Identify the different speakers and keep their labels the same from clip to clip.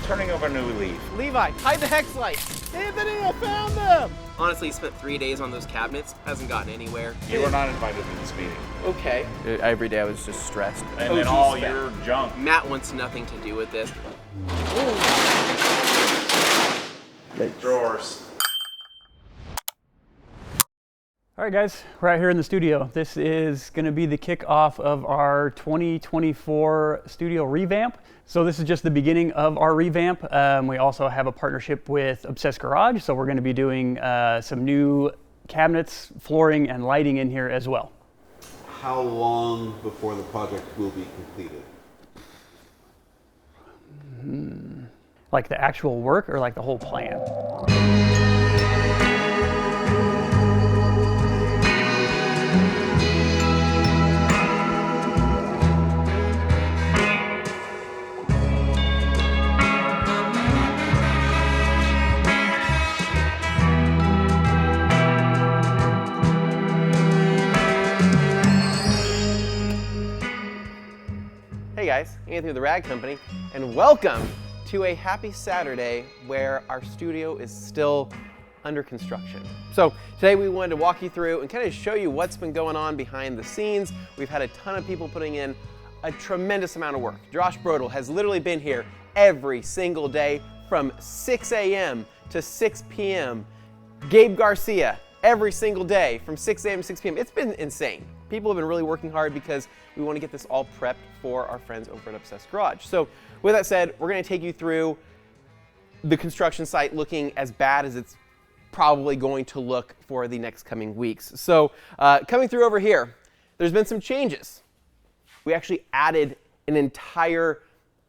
Speaker 1: turning over a new leaf.
Speaker 2: Levi, hide the hex light.
Speaker 3: Anthony, I found them!
Speaker 2: Honestly, he spent 3 days on those cabinets, hasn't gotten anywhere.
Speaker 1: You were not invited to this meeting.
Speaker 2: Okay.
Speaker 4: Every day I was just stressed.
Speaker 1: And then all your junk.
Speaker 2: Matt wants nothing to do with this.
Speaker 1: Drawers.
Speaker 3: All right, guys, we're out here in the studio. This is going to be the kickoff of our 2024 studio revamp. So this is just the beginning of our revamp. We also have a partnership with Obsessed Garage, so we're going to be doing some new cabinets, flooring, and lighting in here as well.
Speaker 5: How long before the project will be completed?
Speaker 3: Like the actual work or like the whole plan?
Speaker 2: Hey guys, Anthony with the Rag Company, and welcome to a happy Saturday where our studio is still under construction. So today we wanted to walk you through and kind of show you what's been going on behind the scenes. We've had a ton of people putting in a tremendous amount of work. Josh Brodel has literally been here every single day from 6 a.m. to 6 p.m. Gabe Garcia every single day from 6 a.m. to 6 p.m. It's been insane. People have been really working hard because we want to get this all prepped for our friends over at Obsessed Garage. So with that said, we're going to take you through the construction site looking as bad as it's probably going to look for the next coming weeks. So coming through over here, there's been some changes. We actually added an entire,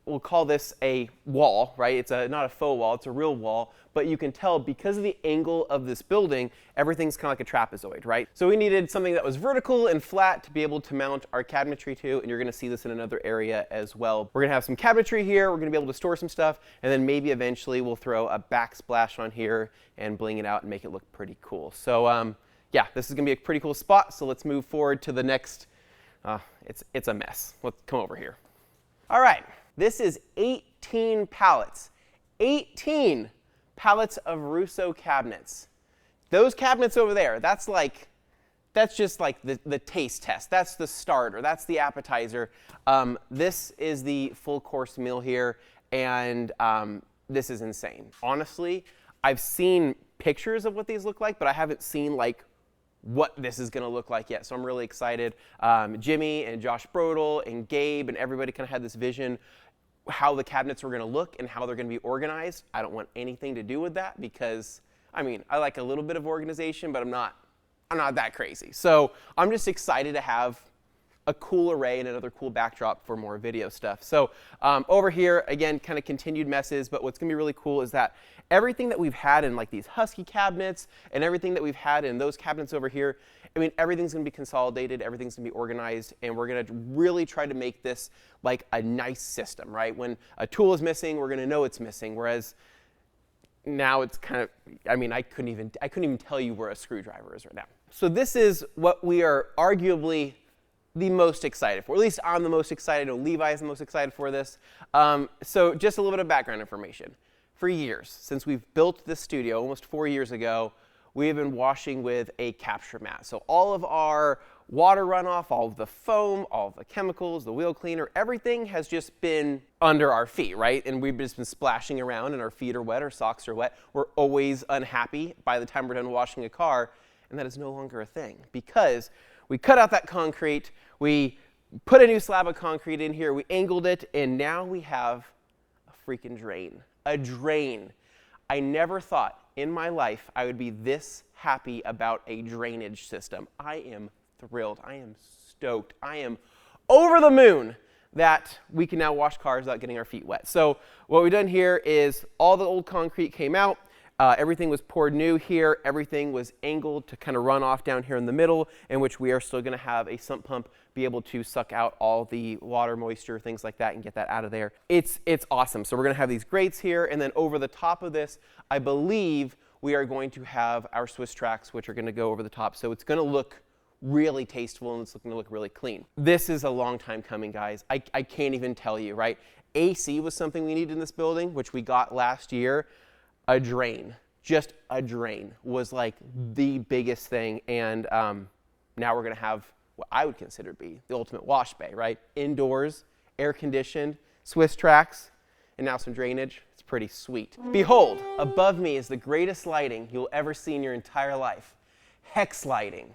Speaker 2: we'll call this a wall, right? It's not a faux wall, it's a real wall, but you can tell because of the angle of this building, everything's kind of like a trapezoid, right? So we needed something that was vertical and flat to be able to mount our cabinetry to, and you're gonna see this in another area as well. We're gonna have some cabinetry here, we're gonna be able to store some stuff, and then maybe eventually we'll throw a backsplash on here and bling it out and make it look pretty cool. So yeah, this is gonna be a pretty cool spot, so let's move forward to the next, it's a mess. Let's come over here. All right, this is 18 pallets. 18 pallets of Russo cabinets. Those cabinets over there, that's just like the taste test. That's the starter. That's the appetizer. This is the full course meal here, and this is insane. Honestly, I've seen pictures of what these look like, but I haven't seen like what this is going to look like yet. So I'm really excited. Jimmy and Josh Brodel and Gabe and everybody kind of had this vision how the cabinets were going to look and how they're going to be organized. I don't want anything to do with that because, I mean, I like a little bit of organization, but I'm not that crazy. So I'm just excited to have a cool array and another cool backdrop for more video stuff. So over here, again, kind of continued messes, but what's going to be really cool is that everything that we've had in like these Husky cabinets and everything that we've had in those cabinets over here, I mean, everything's going to be consolidated, everything's going to be organized, and we're going to really try to make this like a nice system, right? When a tool is missing, we're going to know it's missing, whereas now it's kind of, I mean, I couldn't even tell you where a screwdriver is right now. So this is what we are arguably the most excited for. At least I'm the most excited. I know Levi is the most excited for this. So just a little bit of background information. For years, since we've built this studio, almost 4 years ago, we have been washing with a capture mat. So all of our water runoff, all of the foam, all of the chemicals, the wheel cleaner, everything has just been under our feet, right? And we've just been splashing around and our feet are wet, our socks are wet. We're always unhappy by the time we're done washing a car, and that is no longer a thing because we cut out that concrete, we put a new slab of concrete in here, we angled it, and now we have a freaking drain. A drain. I never thought in my life I would be this happy about a drainage system. I am thrilled. I am stoked. I am over the moon that we can now wash cars without getting our feet wet. So what we've done here is all the old concrete came out. Everything was poured new here. Everything was angled to kind of run off down here in the middle, in which we are still going to have a sump pump be able to suck out all the water, moisture, things like that, and get that out of there. It's awesome. So we're going to have these grates here, and then over the top of this, I believe we are going to have our Swiss tracks, which are going to go over the top. So it's going to look really tasteful, and it's going to look really clean. This is a long time coming, guys. I can't even tell you, right? AC was something we needed in this building, which we got last year. A drain, just a drain, was like the biggest thing. And now we're going to have what I would consider to be the ultimate wash bay, right? Indoors, air conditioned, Swiss tracks, and now some drainage. It's pretty sweet. Behold, above me is the greatest lighting you'll ever see in your entire life. Hex lighting.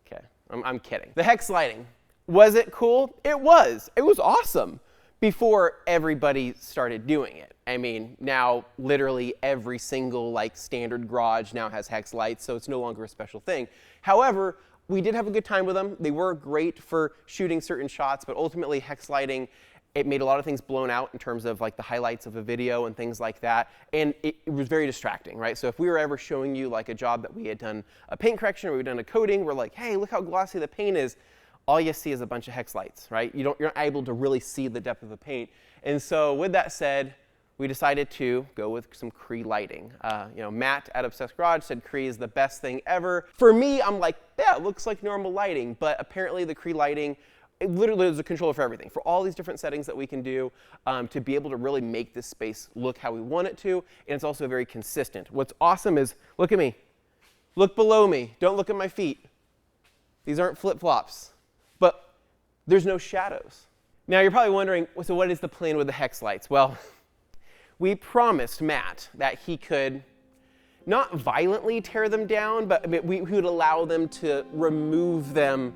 Speaker 2: Okay, I'm kidding. The hex lighting. Was it cool? It was. It was awesome before everybody started doing it. I mean, now literally every single like standard garage now has hex lights, so it's no longer a special thing. However, we did have a good time with them. They were great for shooting certain shots, but ultimately hex lighting, it made a lot of things blown out in terms of like the highlights of a video and things like that. And it was very distracting, right? So if we were ever showing you like a job that we had done a paint correction or we'd done a coating, we're like, hey, look how glossy the paint is. All you see is a bunch of hex lights, right? You're not able to really see the depth of the paint. And so with that said, we decided to go with some Cree lighting. Matt at Obsessed Garage said Cree is the best thing ever. For me, I'm like, yeah, it looks like normal lighting, but apparently the Cree lighting, it literally is a controller for everything, for all these different settings that we can do to be able to really make this space look how we want it to, and it's also very consistent. What's awesome is, look at me. Look below me. Don't look at my feet. These aren't flip-flops, but there's no shadows. Now you're probably wondering, so what is the plan with the hex lights? Well, we promised Matt that he could not violently tear them down, but we would allow them to remove them,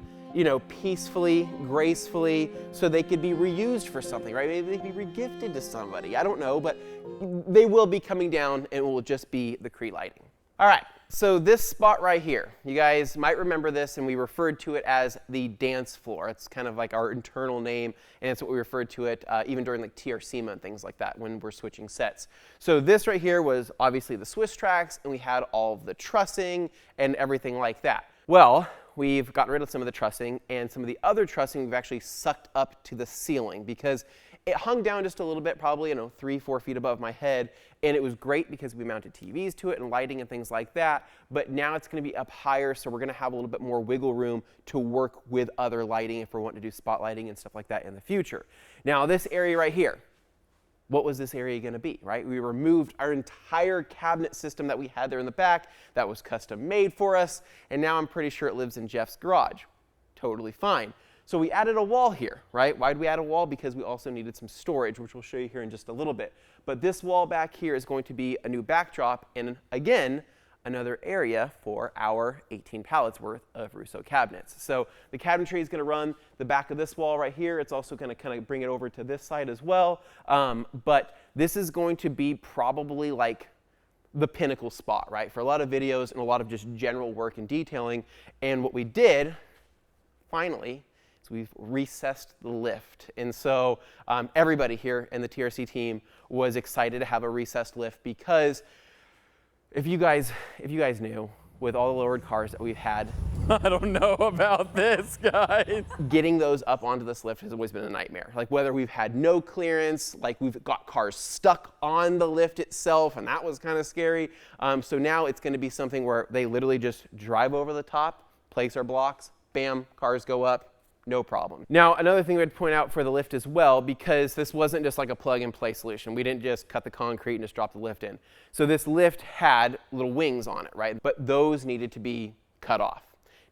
Speaker 2: peacefully, gracefully, so they could be reused for something, right? Maybe they could be regifted to somebody. I don't know, but they will be coming down and it will just be the Cree lighting. All right, so this spot right here, you guys might remember this, and we referred to it as the dance floor. It's kind of like our internal name, and it's what we referred to it even during like TRC and things like that when we're switching sets. So this right here was obviously the Swiss tracks, and we had all of the trussing and everything like that. Well, we've gotten rid of some of the trussing, and some of the other trussing we've actually sucked up to the ceiling because it hung down just a little bit, probably 3-4 feet above my head, and it was great because we mounted TVs to it and lighting and things like that, but now it's going to be up higher, so we're going to have a little bit more wiggle room to work with other lighting if we're wanting to do spotlighting and stuff like that in the future. Now this area right here, what was this area going to be, right? We removed our entire cabinet system that we had there in the back that was custom made for us, and now I'm pretty sure it lives in Jeff's garage. Totally fine. So we added a wall here, right? Why did we add a wall? Because we also needed some storage, which we'll show you here in just a little bit. But this wall back here is going to be a new backdrop and, again, another area for our 18 pallets worth of Russo cabinets. So the cabinetry is going to run the back of this wall right here. It's also going to kind of bring it over to this side as well. But this is going to be probably like the pinnacle spot, right? For a lot of videos and a lot of just general work and detailing. And what we did, finally, we've recessed the lift. And so everybody here in the TRC team was excited to have a recessed lift because if you guys knew, with all the lowered cars that we've had,
Speaker 3: I don't know about this, guys.
Speaker 2: Getting those up onto this lift has always been a nightmare. Like whether we've had no clearance, like we've got cars stuck on the lift itself, and that was kind of scary. So now it's going to be something where they literally just drive over the top, place our blocks, bam, cars go up. No problem. Now, another thing we'd point out for the lift as well, because this wasn't just like a plug-and-play solution. We didn't just cut the concrete and just drop the lift in. So this lift had little wings on it, right? But those needed to be cut off.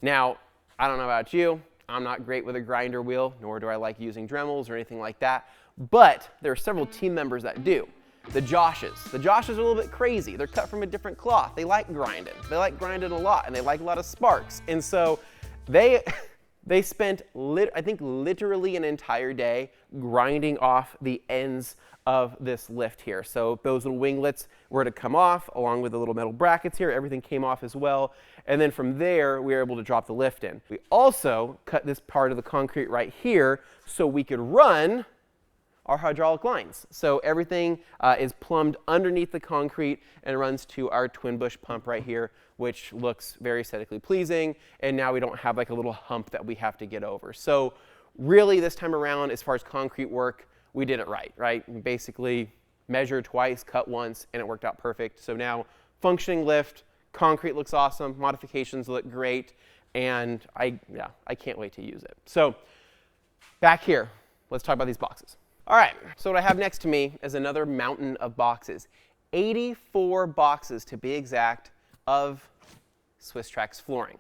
Speaker 2: Now, I don't know about you. I'm not great with a grinder wheel, nor do I like using Dremels or anything like that. But there are several team members that do. The Joshes. The Joshes are a little bit crazy. They're cut from a different cloth. They like grinding. They like grinding a lot, and they like a lot of sparks. And so they spent, I think, literally an entire day grinding off the ends of this lift here. So those little winglets were to come off, along with the little metal brackets here. Everything came off as well. And then from there, we were able to drop the lift in. We also cut this part of the concrete right here so we could run our hydraulic lines. So everything is plumbed underneath the concrete and runs to our twin bush pump right here, which looks very aesthetically pleasing. And now we don't have like a little hump that we have to get over. So really this time around, as far as concrete work, we did it right? We basically measured twice, cut once, and it worked out perfect. So now functioning lift, concrete looks awesome, modifications look great, and I can't wait to use it. So back here, let's talk about these boxes. All right, so what I have next to me is another mountain of boxes. 84 boxes to be exact of Swiss Trax flooring.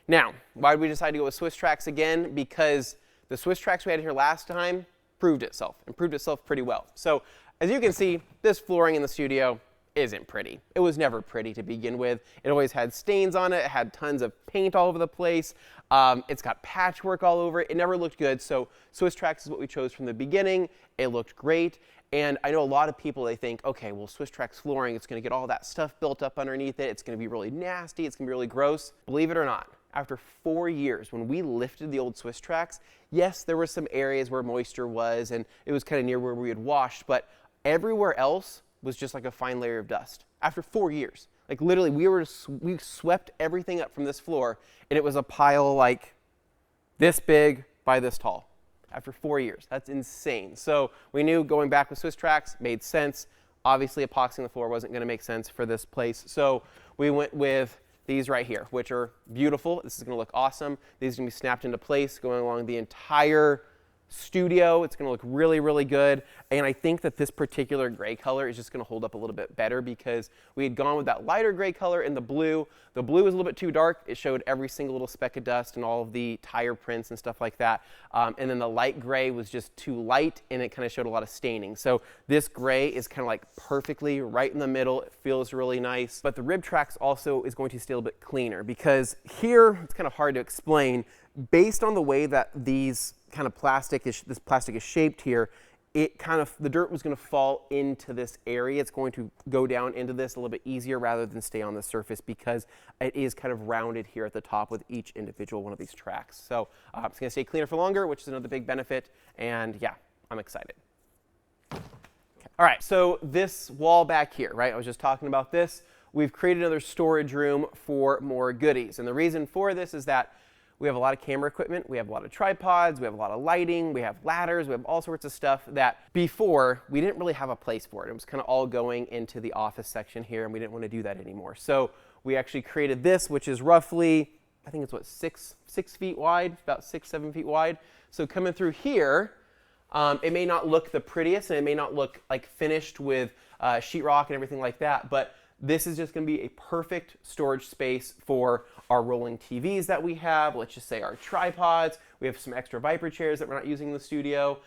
Speaker 2: Now, why did we decide to go with Swiss Trax again? Because the Swiss Trax we had here last time proved itself, and proved itself pretty well. So as you can see, this flooring in the studio isn't pretty. It was never pretty to begin with. It always had stains on it. It had tons of paint all over the place. It's got patchwork all over it. It never looked good. So Swiss Trax is what we chose from the beginning. It looked great. And I know a lot of people, they think, okay, well, Swiss Trax flooring, it's going to get all that stuff built up underneath it. It's going to be really nasty. It's going to be really gross. Believe it or not, after 4 years, when we lifted the old Swiss Trax, yes, there were some areas where moisture was, and it was kind of near where we had washed, but everywhere else was just like a fine layer of dust. After 4 years, like literally, we swept everything up from this floor, and it was a pile like this big by this tall. After 4 years, that's insane. So we knew going back with Swiss Trax made sense. Obviously, epoxying the floor wasn't going to make sense for this place, so we went with these right here, which are beautiful. This is going to look awesome. These are going to be snapped into place going along the entire studio. It's going to look really, really good. And I think that this particular gray color is just going to hold up a little bit better because we had gone with that lighter gray color in the blue. The blue was a little bit too dark. It showed every single little speck of dust and all of the tire prints and stuff like that. And then the light gray was just too light, and it kind of showed a lot of staining. So this gray is kind of like perfectly right in the middle. It feels really nice. But the rib Trax also is going to stay a little bit cleaner because here, it's kind of hard to explain, based on the way that these kind of this plastic is shaped here, the dirt was going to fall into this area. It's going to go down into this a little bit easier rather than stay on the surface because it is kind of rounded here at the top with each individual one of these tracks. So it's going to stay cleaner for longer, which is another big benefit. And yeah, I'm excited. Okay. All right, so this wall back here, right? I was just talking about this. We've created another storage room for more goodies. And the reason for this is that we have a lot of camera equipment, we have a lot of tripods, we have a lot of lighting, we have ladders, we have all sorts of stuff that before we didn't really have a place for it. It was kind of all going into the office section here, and we didn't want to do that anymore. So we actually created this, which is roughly, I think it's what, six feet wide, about 6-7 feet wide. So coming through here, it may not look the prettiest, and it may not look like finished with sheetrock and everything like that, but this is just going to be a perfect storage space for our rolling TVs that we have. Let's just say our tripods. We have some extra Viper chairs that we're not using in the studio.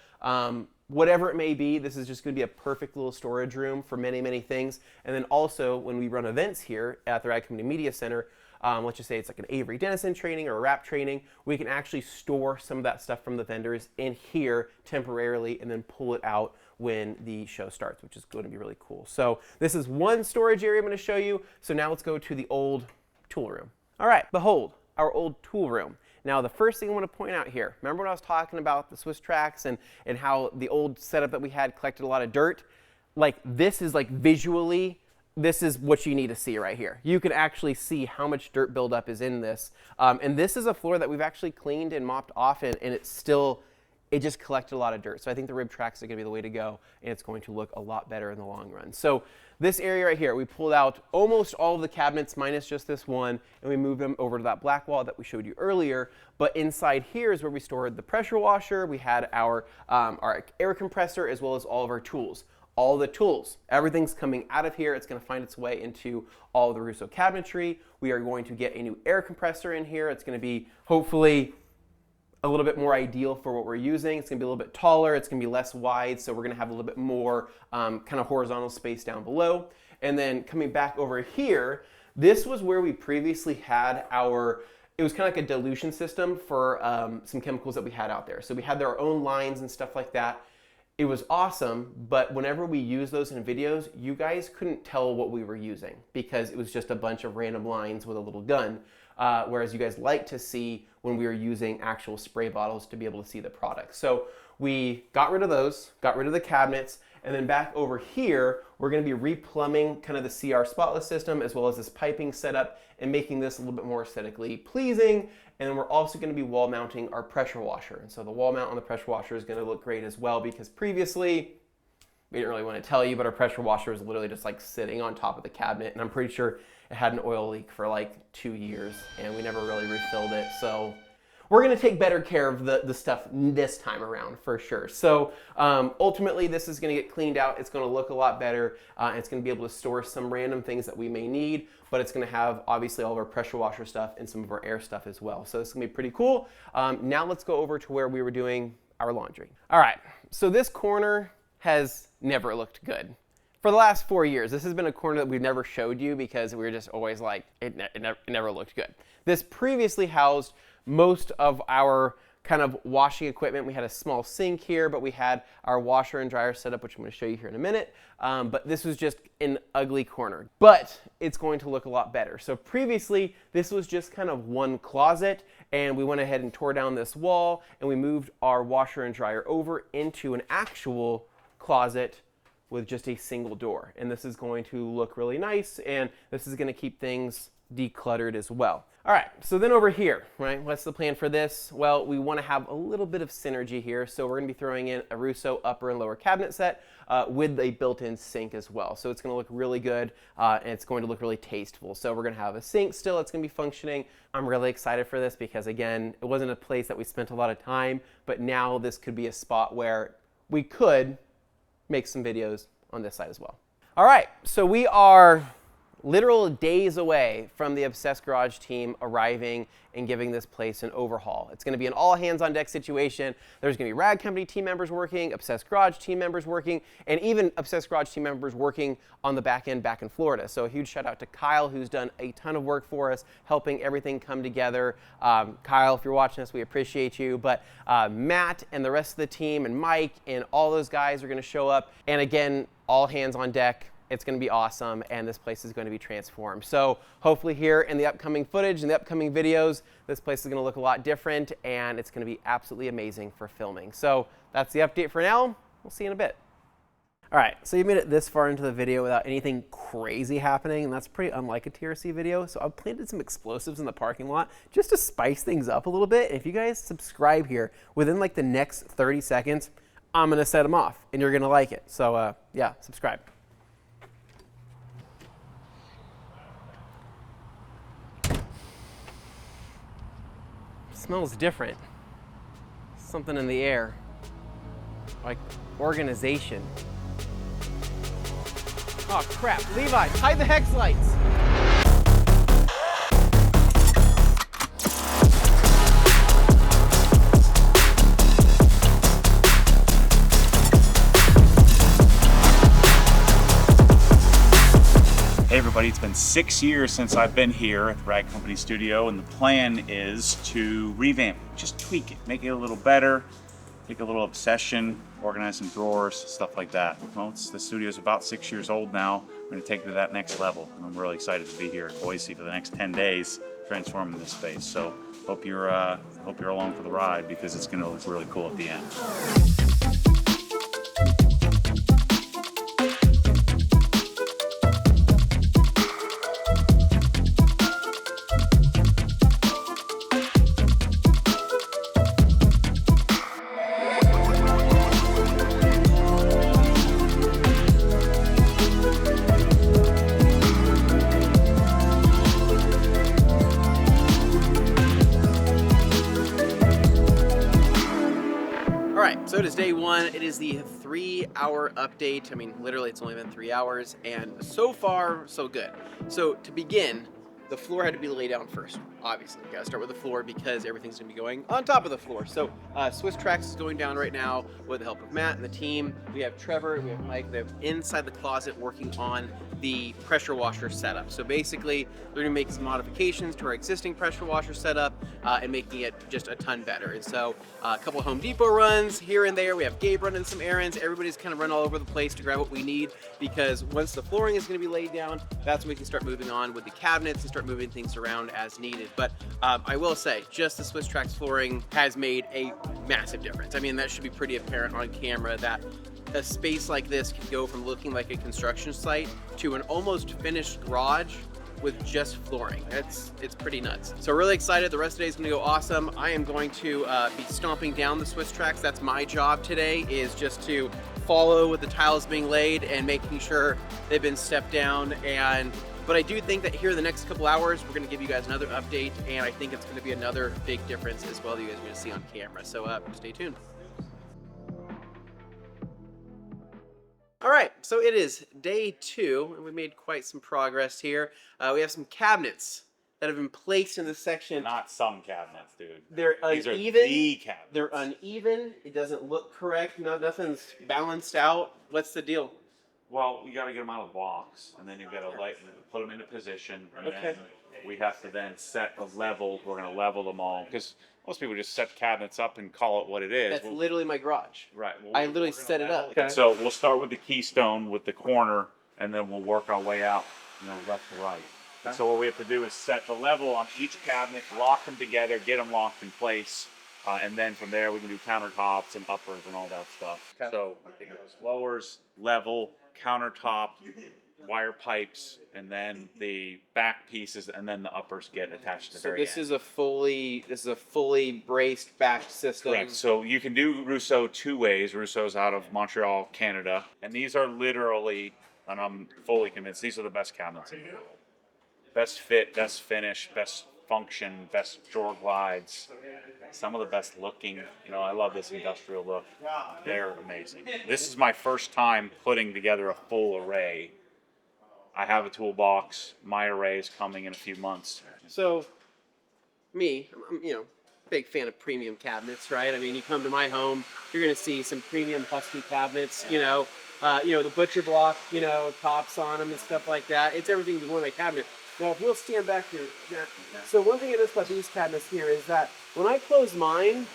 Speaker 2: Whatever it may be, this is just going to be a perfect little storage room for many, many things. And then also, when we run events here at the Rad Community Media Center, let's just say it's like an Avery Dennison training or a wrap training, we can actually store some of that stuff from the vendors in here temporarily and then pull it out when the show starts, which is going to be really cool. So this is one storage area I'm going to show you. So now let's go to the old tool room. All right, behold, our old tool room. Now the first thing I want to point out here, remember when I was talking about the Swiss Trax and how the old setup that we had collected a lot of dirt? Like this is like visually, this is what you need to see right here. You can actually see how much dirt buildup is in this. And this is a floor that we've actually cleaned and mopped off, and it's still, it just collected a lot of dirt. So I think the rib Trax are going to be the way to go, and it's going to look a lot better in the long run. So this area right here, we pulled out almost all of the cabinets minus just this one, and we moved them over to that black wall that we showed you earlier. But inside here is where we stored the pressure washer. We had our air compressor as well as all of our tools. All the tools, everything's coming out of here. It's going to find its way into all of the Russo cabinetry. We are going to get a new air compressor in here. It's going to be hopefully a little bit more ideal for what we're using. It's going to be a little bit taller. It's going to be less wide, so we're going to have a little bit more kind of horizontal space down below. And then coming back over here, this was where we previously had it was kind of like a dilution system for some chemicals that we had out there. So we had our own lines and stuff like that. It was awesome, but whenever we use those in videos, you guys couldn't tell what we were using because it was just a bunch of random lines with a little gun. Whereas you guys like to see when we were using actual spray bottles to be able to see the product. So we got rid of those, got rid of the cabinets, and then back over here, we're going to be replumbing kind of the CR spotless system as well as this piping setup and making this a little bit more aesthetically pleasing. And then we're also going to be wall mounting our pressure washer. And so the wall mount on the pressure washer is going to look great as well because previously, we didn't really want to tell you, but our pressure washer was literally just like sitting on top of the cabinet. And I'm pretty sure it had an oil leak for like 2 years and we never really refilled it. So we're gonna take better care of the stuff this time around for sure. So ultimately this is gonna get cleaned out. It's gonna look a lot better. And it's gonna be able to store some random things that we may need, but it's gonna have obviously all of our pressure washer stuff and some of our air stuff as well. So this is gonna be pretty cool. Now let's go over to where we were doing our laundry. All right, so this corner has never looked good. For the last 4 years, this has been a corner that we've never showed you because we were just always like, it never looked good. This previously housed most of our kind of washing equipment. We had a small sink here, but we had our washer and dryer set up, which I'm gonna show you here in a minute. But this was just an ugly corner, but it's going to look a lot better. So previously, this was just kind of one closet, and we went ahead and tore down this wall, and we moved our washer and dryer over into an actual closet with just a single door. And this is going to look really nice, and this is gonna keep things decluttered as well. All right, so then over here, right, what's the plan for this? Well, we wanna have a little bit of synergy here, so we're gonna be throwing in a Russo upper and lower cabinet set with a built-in sink as well. So it's gonna look really good, and it's going to look really tasteful. So we're gonna have a sink still, it's gonna be functioning. I'm really excited for this because again, it wasn't a place that we spent a lot of time, but now this could be a spot where we could make some videos on this side as well. All right, so we are literal days away from the Obsessed Garage team arriving and giving this place an overhaul. It's gonna be an all hands on deck situation. There's gonna be Rag Company team members working, Obsessed Garage team members working, and even Obsessed Garage team members working on the back end back in Florida. So a huge shout out to Kyle, who's done a ton of work for us, helping everything come together. Kyle, if you're watching this, we appreciate you. But Matt and the rest of the team and Mike and all those guys are gonna show up. And again, all hands on deck. It's going to be awesome, and this place is going to be transformed. So hopefully here in the upcoming footage and the upcoming videos, this place is going to look a lot different, and it's going to be absolutely amazing for filming. So that's the update for now. We'll see you in a bit. All right, so you made it this far into the video without anything crazy happening, and that's pretty unlike a TRC video. So I've planted some explosives in the parking lot just to spice things up a little bit. If you guys subscribe here within like the next 30 seconds, I'm going to set them off, and you're going to like it. So yeah, subscribe. Smells different. Something in the air, like organization. Oh crap, Levi, hide the hex lights.
Speaker 1: Hey everybody, it's been 6 years since I've been here at the Rag Company studio, and the plan is to revamp it, just tweak it, make it a little better, take a little obsession, organize some drawers, stuff like that. Well, the studio's about 6 years old now. We're gonna take it to that next level, and I'm really excited to be here in Boise for the next 10 days, transforming this space. So hope you're along for the ride, because it's gonna look really cool at the end.
Speaker 2: So it is day one. It is the 3-hour update. I mean, literally it's only been 3 hours, and so far, so good. So to begin, the floor had to be laid down first. Obviously, you gotta start with the floor because everything's gonna be going on top of the floor. So Swiss Trax is going down right now with the help of Matt and the team. We have Trevor, we have Mike, they're inside the closet working on the pressure washer setup. So basically, they're gonna make some modifications to our existing pressure washer setup and making it just a ton better. And so a couple of Home Depot runs here and there. We have Gabe running some errands. Everybody's kind of run all over the place to grab what we need, because once the flooring is gonna be laid down, that's when we can start moving on with the cabinets and start moving things around as needed. But I will say, just the Swiss Trax flooring has made a massive difference. I mean, that should be pretty apparent on camera that a space like this can go from looking like a construction site to an almost finished garage with just flooring. It's pretty nuts. So really excited. The rest of the day is gonna go awesome. I am going to be stomping down the Swiss Trax. That's my job today, is just to follow with the tiles being laid and making sure they've been stepped down. But I do think that here in the next couple hours, we're going to give you guys another update, and I think it's going to be another big difference as well that you guys are going to see on camera. So stay tuned. All right, so it is day 2, and we made quite some progress here. We have some cabinets that have been placed in this section.
Speaker 1: Not some cabinets, dude.
Speaker 2: They're
Speaker 1: These
Speaker 2: uneven.
Speaker 1: are the cabinets.
Speaker 2: They're uneven. It doesn't look correct. Nothing's balanced out. What's the deal?
Speaker 1: Well, you got to get them out of the box, and then you've got to put them into position, and then we have to then set the level. We're going to level them all, because most people just set cabinets up and call it what it is.
Speaker 2: That's literally my garage.
Speaker 1: Right. Well,
Speaker 2: I literally set it up.
Speaker 1: Okay. So we'll start with the keystone with the corner, and then we'll work our way out, left to right. And so what we have to do is set the level on each cabinet, lock them together, get them locked in place, and then from there we can do countertops and uppers and all that stuff.
Speaker 2: Okay.
Speaker 1: So it goes lowers, level, countertop, wire pipes, and then the back pieces, and then the uppers get attached to the very
Speaker 2: this
Speaker 1: end.
Speaker 2: is a fully braced back system.
Speaker 1: Correct. So you can do Rousseau 2 ways. Rousseau's out of Montreal, Canada, and these are literally, and I'm fully convinced, these are the best cabinets in the world. Best fit, best finish, best function, best drawer glides, some of the best looking. I love this industrial look. They're amazing. This is my first time putting together a full array. I have a toolbox. My array is coming in a few months.
Speaker 2: So, I'm big fan of premium cabinets, right? I mean, you come to my home, you're gonna see some premium Husky cabinets. The butcher block, tops on them and stuff like that. It's everything you want in a cabinet. Now, if we'll stand back here. So one thing I noticed about these cabinets here is that when I close mine,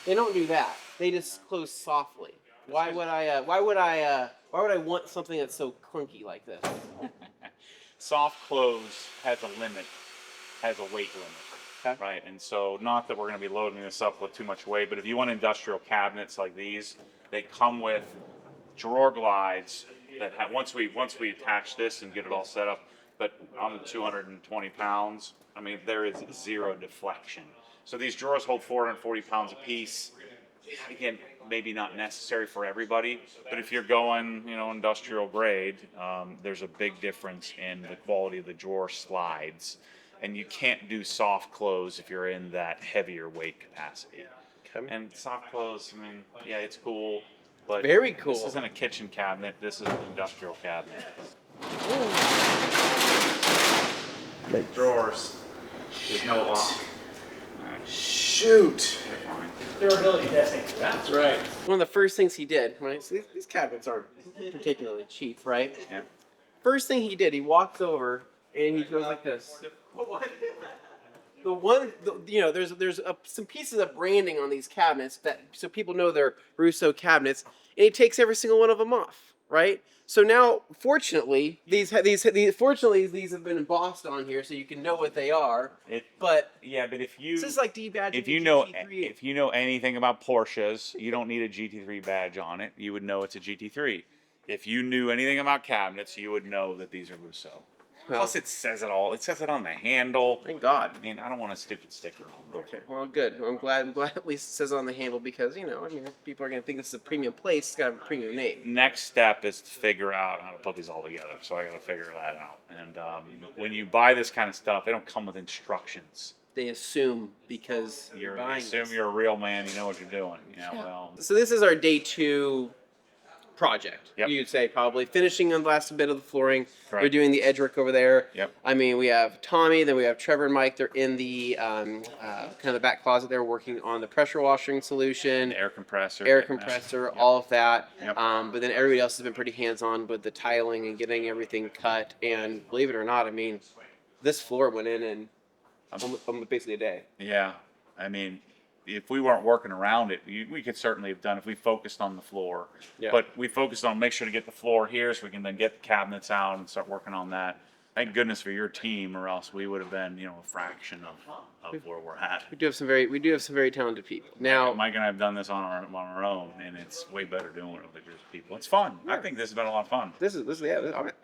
Speaker 2: they don't do that. They just close softly. Why would I want something that's so clunky like this?
Speaker 1: Soft close has a limit, has a weight limit, right? And so, not that we're going to be loading this up with too much weight, but if you want industrial cabinets like these, they come with drawer glides that have, once we attach this and get it all set up. But I'm 220 pounds. I mean, there is zero deflection. So these drawers hold 440 pounds apiece. Again, maybe not necessary for everybody, but if you're going, industrial grade, there's a big difference in the quality of the drawer slides. And you can't do soft close if you're in that heavier weight capacity. Okay. And soft close, it's cool, but
Speaker 2: very cool.
Speaker 1: This isn't a kitchen cabinet. This is an industrial cabinet. Drawers. There's no lock.
Speaker 2: Shoot.
Speaker 3: Durability testing.
Speaker 2: That's right. One of the first things he did, right? So these cabinets aren't particularly cheap, right?
Speaker 1: Yeah.
Speaker 2: First thing he did, he walks over and he goes like this. There's some pieces of branding on these cabinets so people know they're Rousseau cabinets, and he takes every single one of them off, right? So now, fortunately, these have been embossed on here, so you can know what they are. But
Speaker 1: if you
Speaker 2: this is like debadging
Speaker 1: if you know anything about Porsches, you don't need a GT3 badge on it. You would know it's a GT3. If you knew anything about cabinets, you would know that these are Rousseau.
Speaker 2: Well,
Speaker 1: Plus, it says it all. It says it on the handle.
Speaker 2: Thank God.
Speaker 1: I don't want a stupid sticker.
Speaker 2: Okay. Well, good. I'm glad at least it says it on the handle because people are gonna think this is a premium place. It's got a premium name.
Speaker 1: Next step is to figure out how to put these all together. So I got to figure that out. And when you buy this kind of stuff, they don't come with instructions.
Speaker 2: They assume because
Speaker 1: You
Speaker 2: buying
Speaker 1: assume
Speaker 2: this.
Speaker 1: you're a real man. You know what you're doing. Well.
Speaker 2: So this is our day 2 project.
Speaker 1: Yep.
Speaker 2: You'd say probably finishing on the last bit of the flooring.
Speaker 1: Correct.
Speaker 2: We're doing the edge work over there.
Speaker 1: Yep.
Speaker 2: We have Tommy, then we have Trevor and Mike. They're in the kind of the back closet there working on the pressure washing solution,
Speaker 1: Air compressor. Yep.
Speaker 2: all of that.
Speaker 1: Yep.
Speaker 2: But then everybody else has been pretty hands-on with the tiling and getting everything cut. And believe it or not, this floor went in almost basically a day.
Speaker 1: Yeah. If we weren't working around it, we could certainly have done if we focused on the floor.
Speaker 2: Yeah.
Speaker 1: But we focused on make sure to get the floor here so we can then get the cabinets out and start working on that. Thank goodness for your team, or else we would have been, you know, a fraction of where we're at.
Speaker 2: We do have some very talented people. Now,
Speaker 1: Mike and I have done this on our own, and it's way better doing it with a group of people. It's fun. I think this has been a lot of fun.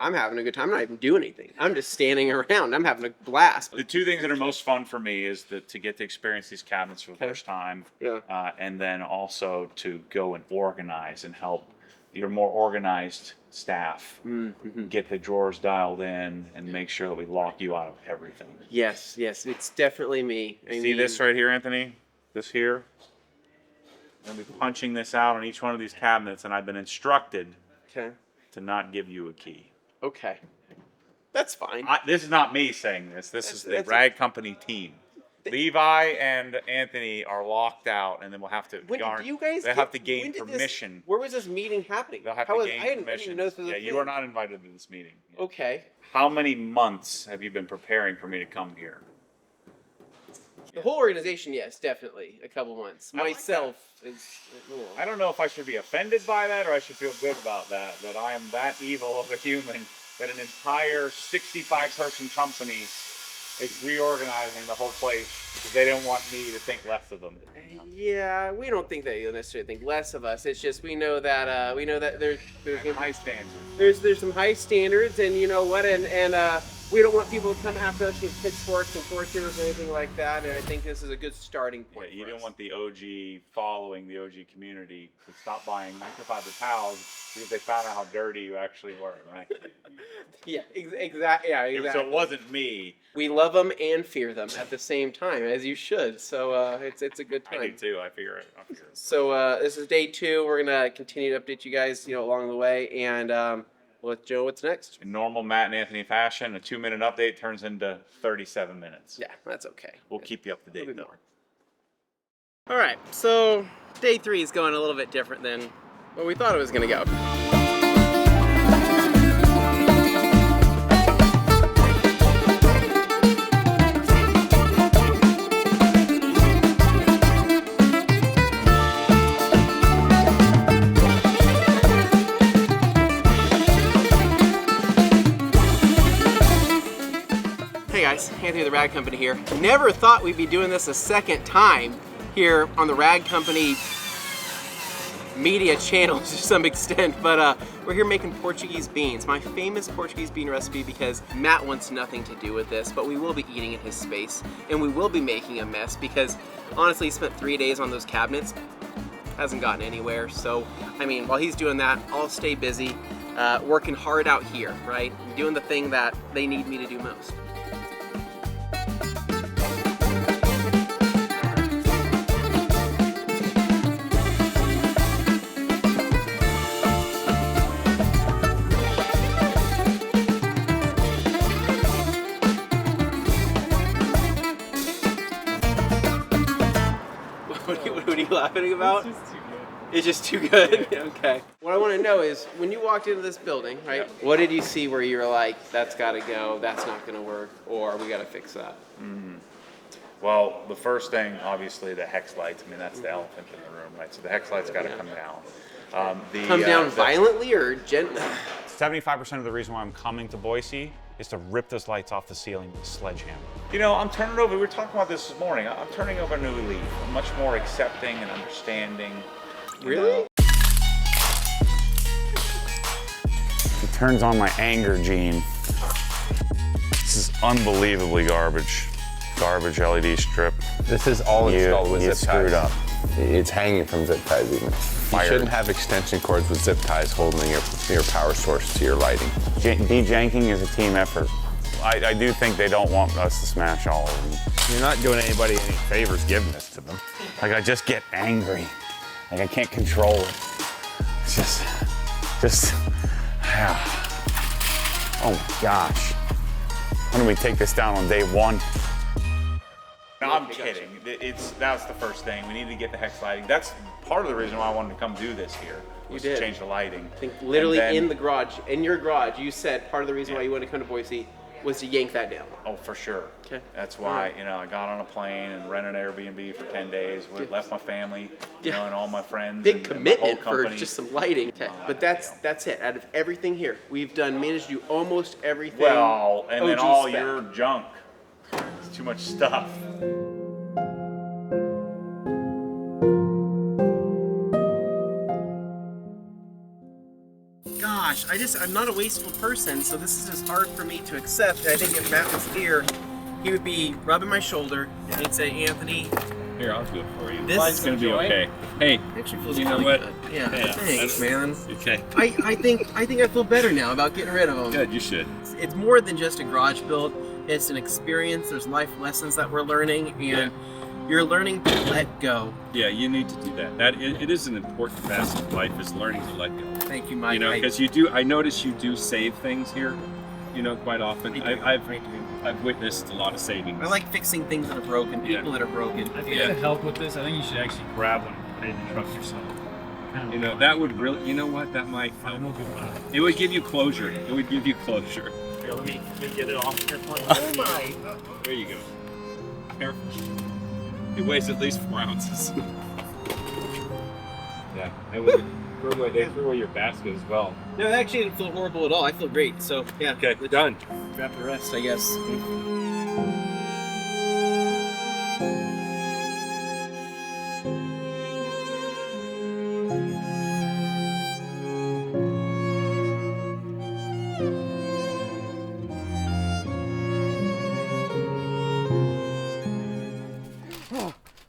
Speaker 2: I'm having a good time. I'm not even doing anything. I'm just standing around. I'm having a blast.
Speaker 1: The two things that are most fun for me is to get to experience these cabinets for the first time, and then also to go and organize and help your more organized staff get the drawers dialed in and make sure that we lock you out of everything.
Speaker 2: Yes, it's definitely me.
Speaker 1: See this right here, Anthony? This here? I'm going to be punching this out on each one of these cabinets, and I've been instructed to not give you a key.
Speaker 2: Okay. That's fine.
Speaker 1: This is not me saying this. This is the Rag Company team. Levi and Anthony are locked out, and then we'll have to. They have to gain permission.
Speaker 2: Where was this meeting happening?
Speaker 1: They'll have to gain permission. You are not invited to this meeting.
Speaker 2: Okay.
Speaker 1: How many months have you been preparing for me to come here?
Speaker 2: The whole organization, yes, definitely. A couple months. Myself is.
Speaker 1: I don't know if I should be offended by that or I should feel good about that. That I am that evil of a human that an entire 65-person company is reorganizing the whole place because they don't want me to think less of them.
Speaker 2: Yeah, we don't think that you necessarily think less of us. It's just we know that there's
Speaker 1: High standards.
Speaker 2: There's some high standards, and you know what, and we don't want people to come after us with pitchforks and torches or anything like that. And I think this is a good starting point.
Speaker 1: Yeah, you don't want the OG following the OG community to stop buying microfiber towels because they found out how dirty you actually were, right?
Speaker 2: Yeah, exactly. Yeah, exactly.
Speaker 1: So it wasn't me.
Speaker 2: We love them and fear them at the same time, as you should. So it's a good time.
Speaker 1: I do too. I figure it.
Speaker 2: So this is day 2. We're gonna continue to update you guys, along the way, and we'll let Joe. What's next?
Speaker 1: In normal Matt and Anthony fashion, a 2-minute update turns into 37 minutes.
Speaker 2: Yeah, that's okay.
Speaker 1: We'll keep you up to date though.
Speaker 2: All right. So day 3 is going a little bit different than what we thought it was gonna go. Anthony the Rag Company here. Never thought we'd be doing this a second time here on the Rag Company media channel to some extent, but we're here making Portuguese beans, my famous Portuguese bean recipe, because Matt wants nothing to do with this, but we will be eating in his space, and we will be making a mess because honestly he spent 3 days on those cabinets, hasn't gotten anywhere. So I mean, while he's doing that, I'll stay busy working hard out here, right? Doing the thing that they need me to do most. What are you laughing about? It's just too good. Okay. What I want to know is, when you walked into this building, right? What did you see where you were like, that's got to go, that's not going to work, or we got to fix that?
Speaker 1: Well, the first thing, obviously, the hex lights. I mean, that's the elephant in the room, right? So the hex lights got to come down.
Speaker 2: Come down violently or gently?
Speaker 6: 75% of the reason why I'm coming to Boise is to rip those lights off the ceiling with a sledgehammer.
Speaker 1: You know, I'm turning over. We were talking about this morning. I'm turning over a new leaf. I'm much more accepting and understanding.
Speaker 2: Really?
Speaker 6: It turns on my anger gene. This is unbelievably garbage. Garbage LED strip.
Speaker 7: This is all installed with zip ties.
Speaker 6: Screwed up.
Speaker 7: It's hanging from zip ties even. You shouldn't have extension cords with zip ties holding your power source to your lighting.
Speaker 6: De-janking is a team effort. I do think they don't want us to smash all of them.
Speaker 7: You're not doing anybody any favors giving this to them.
Speaker 6: Like, I just get angry. Like, I can't control it. It's just, oh my gosh. Why don't we take this down on day 1?
Speaker 1: No, I'm kidding. That's the first thing. We need to get the hex lighting. That's part of the reason why I wanted to come do this here. Was to change the lighting.
Speaker 2: I think literally in the garage, in your garage, you said part of the reason why you wanted to come to Boise was to yank that down.
Speaker 1: Oh, for sure.
Speaker 2: Okay.
Speaker 1: That's why, you know, I got on a plane and rented an Airbnb for 10 days, left my family, you know, and all my friends.
Speaker 2: Big
Speaker 1: and
Speaker 2: commitment
Speaker 1: my whole
Speaker 2: for
Speaker 1: company.
Speaker 2: just some lighting. Okay. But that's it. Out of everything here, we've managed to do almost everything.
Speaker 1: Well, and then
Speaker 2: OG
Speaker 1: all
Speaker 2: spec.
Speaker 1: your junk. It's too much stuff.
Speaker 2: Gosh, I'm not a wasteful person, so this is just hard for me to accept. I think if Matt was here, he would be rubbing my shoulder and he'd say, Anthony,
Speaker 8: here, I'll do it for you.
Speaker 2: This
Speaker 8: It's gonna be okay. Hey,
Speaker 2: actually feels
Speaker 8: you know
Speaker 2: really
Speaker 8: what?
Speaker 2: good. Yeah,
Speaker 8: Yeah,
Speaker 2: thanks, man.
Speaker 8: Okay.
Speaker 2: I think I feel better now about getting rid of them.
Speaker 8: Good, you should.
Speaker 2: It's more than just a garage build. It's an experience. There's life lessons that we're learning, and you're learning to let go.
Speaker 8: Yeah, you need to do that. It is an important facet of life, is learning to let go.
Speaker 2: Thank you, Mike.
Speaker 8: You know, because I notice you do save things here, you know, quite often. I've witnessed a lot of savings.
Speaker 2: I like fixing things that are broken, people that are broken.
Speaker 9: I think to help with this, I think you should actually grab one and put it in the truck yourself.
Speaker 8: You know, that would really, you know what, that might help. It would give you closure. It would give you closure.
Speaker 9: Here, let me get it off here for you.
Speaker 2: Oh my!
Speaker 8: There you go. Careful. It weighs at least 4 ounces. Yeah, I would throw away your basket as well.
Speaker 2: No, it actually didn't feel horrible at all. I feel great. So yeah.
Speaker 8: Okay, we're done.
Speaker 2: Grab the rest, I guess.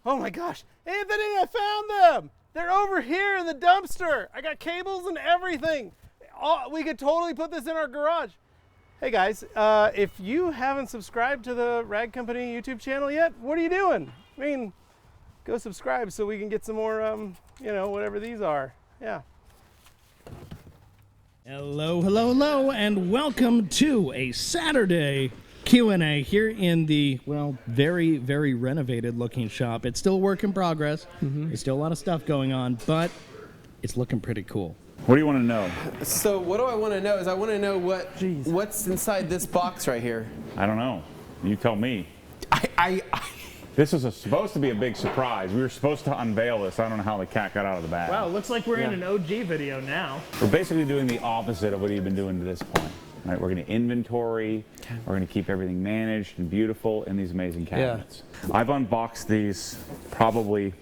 Speaker 10: Oh my gosh, Anthony, I found them! They're over here in the dumpster. I got cables and everything. We could totally put this in our garage. Hey guys, if you haven't subscribed to the Rag Company YouTube channel yet, what are you doing? I mean, go subscribe so we can get some more, you know, whatever these are. Yeah.
Speaker 11: Hello, hello, hello, and welcome to a Saturday Q&A here in the, well, very, very renovated looking shop. It's still a work in progress. There's still a lot of stuff going on, but it's looking pretty cool.
Speaker 6: What do you want to know?
Speaker 2: So what do I want to know is I want to know what's inside this box right here.
Speaker 6: I don't know. You tell me. This was supposed to be a big surprise. We were supposed to unveil this. I don't know how the cat got out of the bag.
Speaker 10: Wow, looks like we're in an OG video now.
Speaker 6: We're basically doing the opposite of what you've been doing to this point. Right? We're going to inventory. We're going to keep everything managed and beautiful in these amazing cabinets. I've unboxed these probably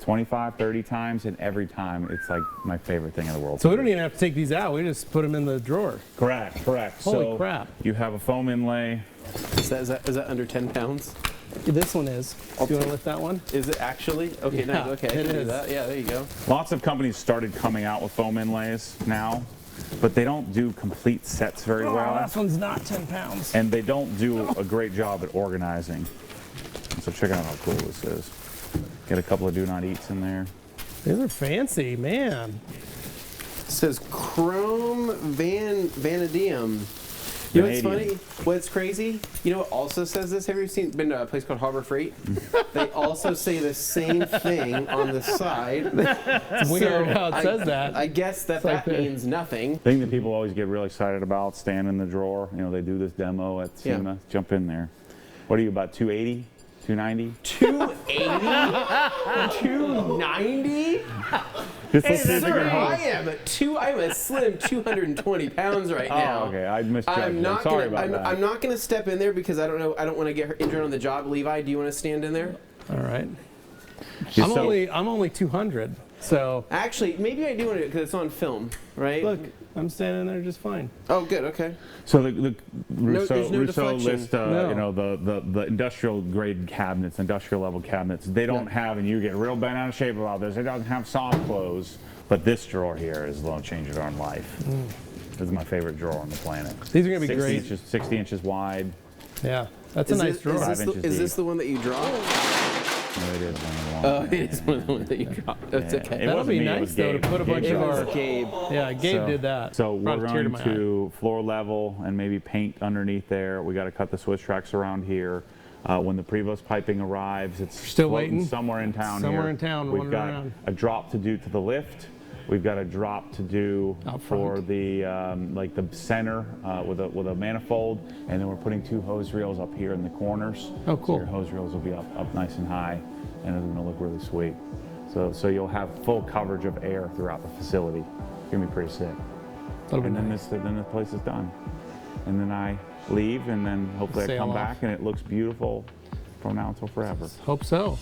Speaker 6: 25, 30 times, and every time it's like my favorite thing in the world.
Speaker 10: So we don't even have to take these out. We just put them in the drawer.
Speaker 6: Correct.
Speaker 10: Holy crap.
Speaker 6: You have a foam inlay.
Speaker 2: Is that under 10 pounds?
Speaker 10: This one is. Do you want to lift that one?
Speaker 2: Is it actually? Okay, nice. Okay, I can do that. Yeah, there you go.
Speaker 6: Lots of companies started coming out with foam inlays now, but they don't do complete sets very well.
Speaker 10: This one's not 10 pounds.
Speaker 6: And they don't do a great job at organizing. So check out how cool this is. Get a couple of do not eats in there.
Speaker 10: These are fancy, man.
Speaker 2: It says Chrome Vanadium. You know what's funny? What's crazy? You know what also says this? Have you been to a place called Harbor Freight? They also say the same thing on the side.
Speaker 10: It's weird how it says that.
Speaker 2: I guess that means nothing.
Speaker 6: Thing that people always get really excited about, stand in the drawer. You know, they do this demo at SEMA. Yeah. Jump in there. What are you, about 280? 290?
Speaker 2: 280? 290?
Speaker 6: Hey,
Speaker 2: sir, I'm a slim 220 pounds right now.
Speaker 6: Oh, okay. I misjudged you. Sorry about that.
Speaker 2: I'm not going to step in there because I don't know. I don't want to get her injured on the job. Levi, do you want to stand in there?
Speaker 10: All right. I'm only 200. So
Speaker 2: actually, maybe I do want to because it's on film, right?
Speaker 10: Look, I'm standing there just fine.
Speaker 2: Oh, good. Okay.
Speaker 6: So the Russo list,
Speaker 10: No.
Speaker 6: you know, the industrial grade cabinets, industrial level cabinets. They don't have, and you get real bent out of shape about this. They don't have soft close, but this drawer here is going to change your darn life. This is my favorite drawer on the planet.
Speaker 10: These are going to be great.
Speaker 6: 60 inches wide.
Speaker 10: Yeah, that's a nice drawer.
Speaker 2: Is this the one that you draw?
Speaker 6: No, it is one of the ones.
Speaker 2: Oh, it is one of the ones that you dropped. That's okay.
Speaker 10: That'll be nice though to put a bunch of our.
Speaker 2: Gabe.
Speaker 10: Yeah, Gabe did that.
Speaker 6: So we're going to floor level and maybe paint underneath there. We got to cut the switch tracks around here. When the Prevost piping arrives, it's
Speaker 10: still waiting
Speaker 6: somewhere in town.
Speaker 10: Somewhere in town.
Speaker 6: We've got a drop to do to the lift. We've got a drop to do for the like the center with a manifold, and then we're putting 2 hose reels up here in the corners.
Speaker 11: Oh, cool.
Speaker 6: So your hose reels will be up nice and high, and it's going to look really sweet. So you'll have full coverage of air throughout the facility. It's going to be pretty sick. And then the place is done. And then I leave, and then hopefully I come back, and it looks beautiful from now until forever.
Speaker 11: Hope so.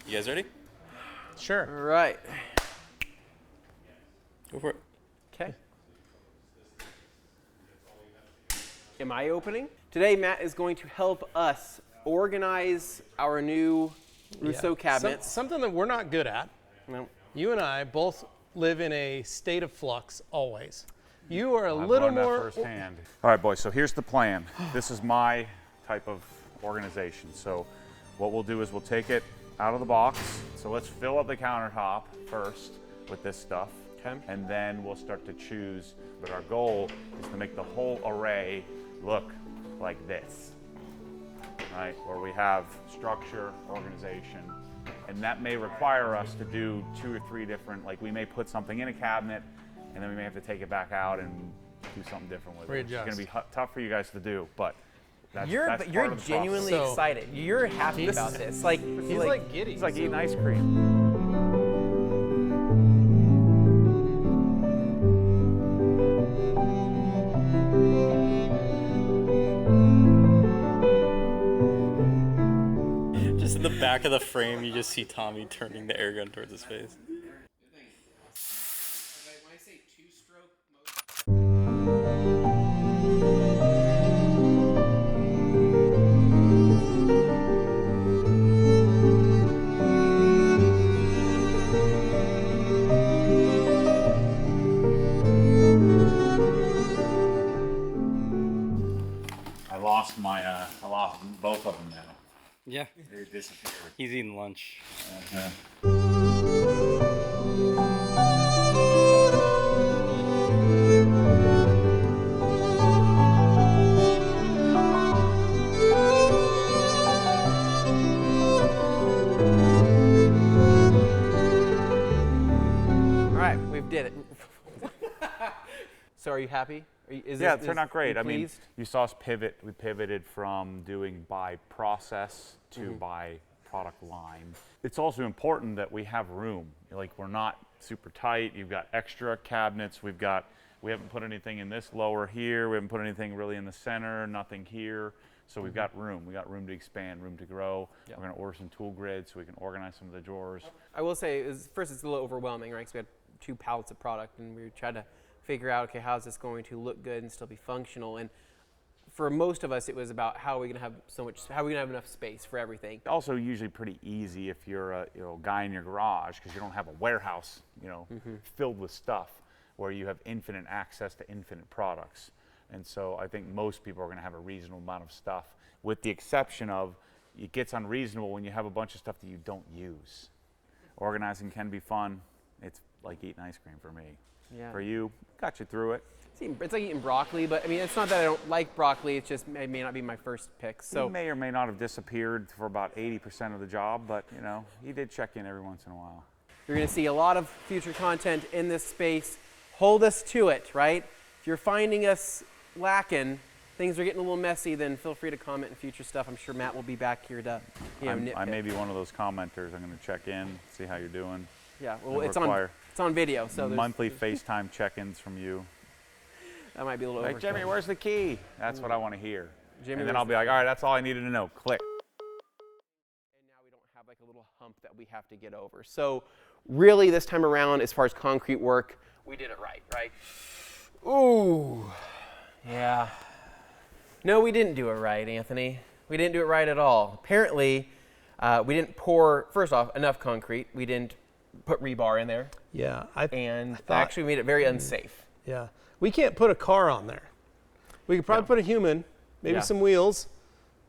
Speaker 12: You guys ready?
Speaker 10: Sure.
Speaker 2: All right.
Speaker 12: Go for it.
Speaker 2: Okay. Am I opening? Today, Matt is going to help us organize our new Rousseau cabinets.
Speaker 10: Something that we're not good at.
Speaker 2: No.
Speaker 10: You and I both live in a state of flux always. You are a
Speaker 6: I've
Speaker 10: little
Speaker 6: learned that
Speaker 10: more
Speaker 6: firsthand. All right, boys, so here's the plan. This is my type of organization. So what we'll do is we'll take it out of the box. So let's fill up the countertop first with this stuff.
Speaker 2: Okay.
Speaker 6: And then we'll start to choose. But our goal is to make the whole array look like this, right? Where we have structure, organization, and that may require us to do 2 or 3 different, like we may put something in a cabinet and then we may have to take it back out and do something different with it. It's going to be tough for you guys to do, but that's
Speaker 2: You're
Speaker 6: part of the
Speaker 2: genuinely
Speaker 6: process.
Speaker 2: excited. You're happy about this. Like
Speaker 10: he's like giddy.
Speaker 6: It's like eating ice cream.
Speaker 12: Just in the back of the frame, you just see Tommy turning the air gun towards his face.
Speaker 6: I lost both of them now.
Speaker 12: Yeah.
Speaker 6: They disappeared.
Speaker 12: He's eating lunch.
Speaker 2: All right, we did it. So are you happy?
Speaker 6: It turned out great. I mean, you saw us pivot. We pivoted from doing by process to by product line. It's also important that we have room. Like, we're not super tight. You've got extra cabinets. We haven't put anything in this lower here. We haven't put anything really in the center, nothing here. So we've got room. We got room to expand, room to grow. Yep. We're going to order some tool grids so we can organize some of the drawers.
Speaker 2: I will say, first it's a little overwhelming, right? Because we had 2 pallets of product, and we tried to figure out, okay, how's this going to look good and still be functional? And for most of us, it was about how are we going to have enough space for everything.
Speaker 6: Also, usually pretty easy if you're a guy in your garage, because you don't have a warehouse, filled with stuff where you have infinite access to infinite products. And so I think most people are going to have a reasonable amount of stuff, with the exception of it gets unreasonable when you have a bunch of stuff that you don't use. Organizing can be fun. It's like eating ice cream for me.
Speaker 2: Yeah.
Speaker 6: For you, got you through it.
Speaker 2: It's like eating broccoli, but I mean, it's not that I don't like broccoli. It's just it may not be my first pick. So
Speaker 6: he may or may not have disappeared for about 80% of the job, but he did check in every once in a while.
Speaker 2: You're going to see a lot of future content in this space. Hold us to it, right? If you're finding us lacking, things are getting a little messy, then feel free to comment in future stuff. I'm sure Matt will be back here to, nitpick.
Speaker 6: I may be one of those commenters. I'm going to check in, see how you're doing.
Speaker 2: Yeah, well, it's on video, so
Speaker 6: monthly FaceTime check-ins from you.
Speaker 2: That might be a little
Speaker 6: like, Jimmy, where's the key? That's what I want to hear.
Speaker 2: Jimmy,
Speaker 6: and then I'll be like, all right, that's all I needed to know. Click.
Speaker 2: And now we don't have like a little hump that we have to get over. So really this time around, as far as concrete work, we did it right? Ooh, yeah. No, we didn't do it right, Anthony. We didn't do it right at all. Apparently, we didn't pour, first off, enough concrete. We didn't put rebar in there.
Speaker 10: Yeah.
Speaker 2: That actually made it very unsafe.
Speaker 10: Yeah. We can't put a car on there. We could probably put a human, maybe some wheels.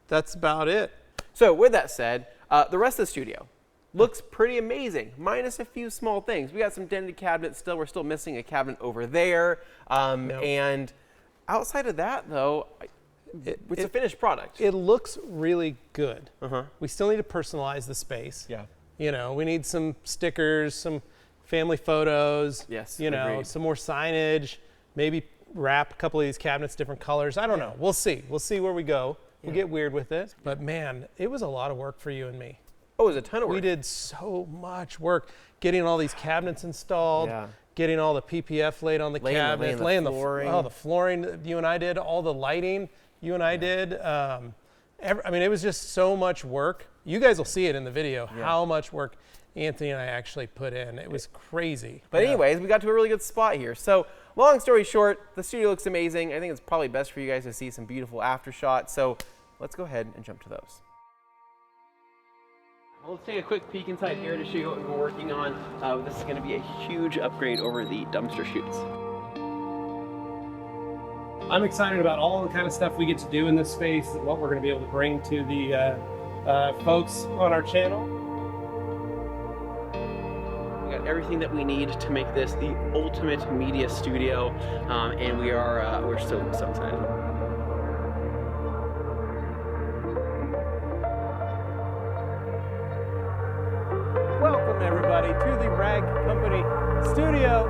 Speaker 10: That's about it.
Speaker 2: So with that said, the rest of the studio looks pretty amazing, minus a few small things. We got some dented cabinets still. We're still missing a cabinet over there. And outside of that, though, it's a finished product.
Speaker 10: It looks really good. We still need to personalize the space.
Speaker 2: Yeah.
Speaker 10: You know, we need some stickers, some family photos.
Speaker 2: Yes,
Speaker 10: you know,
Speaker 2: agreed.
Speaker 10: some more signage. Maybe wrap a couple of these cabinets different colors. I don't know. We'll see. We'll see where we go. We'll get weird with it. But man, it was a lot of work for you and me.
Speaker 2: Oh, it was a ton of work.
Speaker 10: We did so much work getting all these cabinets installed, getting all the PPF laid on the cabinets, laying the flooring. The flooring that you and I did, all the lighting you and I did. I mean, it was just so much work. You guys will see it in the video, how much work Anthony and I actually put in. It was crazy.
Speaker 2: But anyways, we got to a really good spot here. So long story short, the studio looks amazing. I think it's probably best for you guys to see some beautiful after shots. So let's go ahead and jump to those. Well, let's take a quick peek inside here to show you what we've been working on. This is going to be a huge upgrade over the dumpster chutes.
Speaker 13: I'm excited about all the kind of stuff we get to do in this space, what we're going to be able to bring to the folks on our channel.
Speaker 2: We got everything that we need to make this the ultimate media studio, and we're so excited.
Speaker 10: Welcome everybody to the Rag Company studio.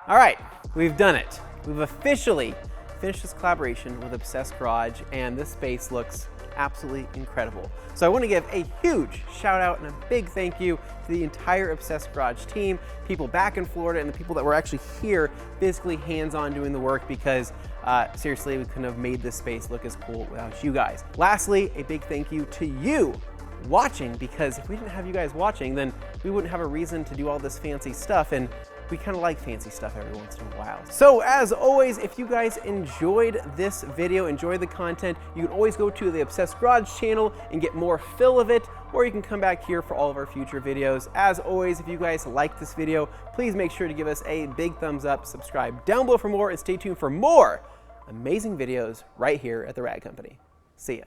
Speaker 2: All right, we've done it. We've officially finished this collaboration with Obsessed Garage, and this space looks absolutely incredible. So I want to give a huge shout out and a big thank you to the entire Obsessed Garage team, people back in Florida, and the people that were actually here physically hands-on doing the work, because seriously, we couldn't have made this space look as cool without you guys. Lastly, a big thank you to you watching, because if we didn't have you guys watching, then we wouldn't have a reason to do all this fancy stuff, and we kind of like fancy stuff every once in a while. So as always, if you guys enjoyed this video, enjoyed the content, you can always go to the Obsessed Garage channel and get more fill of it, or you can come back here for all of our future videos. As always, if you guys like this video, please make sure to give us a big thumbs up, subscribe down below for more, and stay tuned for more amazing videos right here at the Rag Company. See ya.